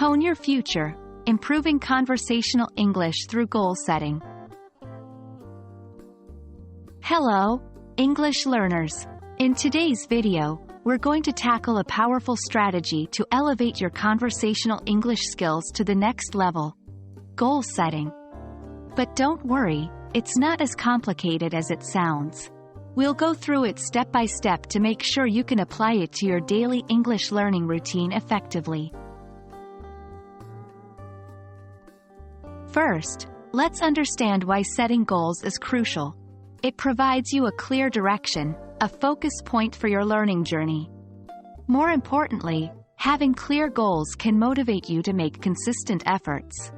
Hone your future, improving conversational English through goal setting. Hello, English learners. In today's video, we're going to tackle a powerful strategy to elevate your conversational English skills to the next level: goal setting. But don't worry, it's not as complicated as it sounds. We'll go through it step by step to make sure you can apply it to your daily English learning routine effectively. First, let's understand why setting goals is crucial. It provides you a clear direction, a focus point for your learning journey. More importantly, having clear goals can motivate you to make consistent efforts.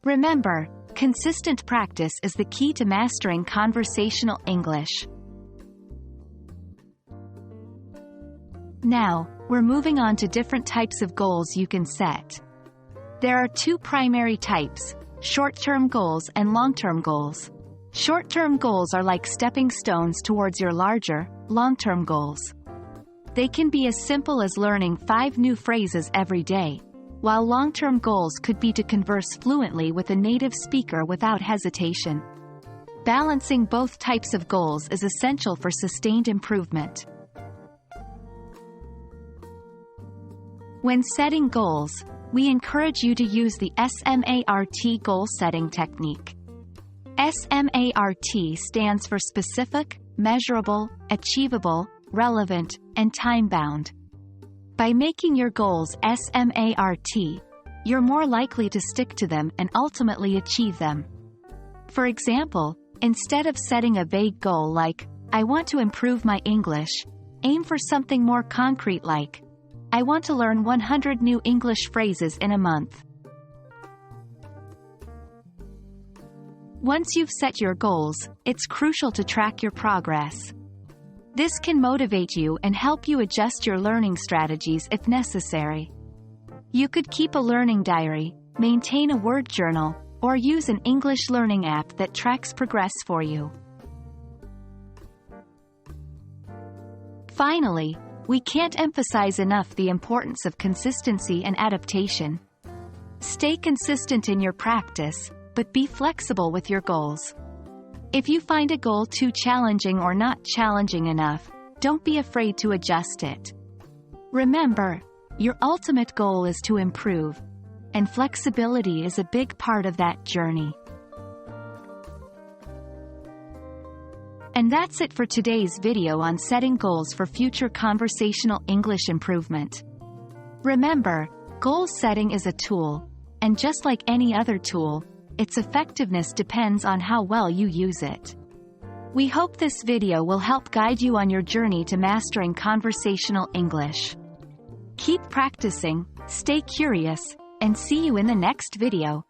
Remember, consistent practice is the key to mastering conversational English. Now, we're moving on to different types of goals you can set. There are two primary types: short-term goals and long-term goals. Short-term goals are like stepping stones towards your larger, long-term goals. They can be as simple as learning 5 new phrases every day, while long-term goals could be to converse fluently with a native speaker without hesitation. Balancing both types of goals is essential for sustained improvement. When setting goals, we encourage you to use the S.M.A.R.T goal setting technique. S.M.A.R.T stands for specific, measurable, achievable, relevant, and time-bound. By making your goals S.M.A.R.T, you're more likely to stick to them and ultimately achieve them. For example, instead of setting a vague goal like, "I want to improve my English," aim for something more concrete like, "I want to learn 100 new English phrases in a month." Once you've set your goals, it's crucial to track your progress. This can motivate you and help you adjust your learning strategies if necessary. You could keep a learning diary, maintain a word journal, or use an English learning app that tracks progress for you. Finally, we can't emphasize enough the importance of consistency and adaptation. Stay consistent in your practice, but be flexible with your goals. If you find a goal too challenging or not challenging enough, don't be afraid to adjust it. Remember, your ultimate goal is to improve, and flexibility is a big part of that journey. And that's it for today's video on setting goals for future conversational English improvement. Remember, goal setting is a tool, and just like any other tool, its effectiveness depends on how well you use it. We hope this video will help guide you on your journey to mastering conversational English. Keep practicing, stay curious, and see you in the next video.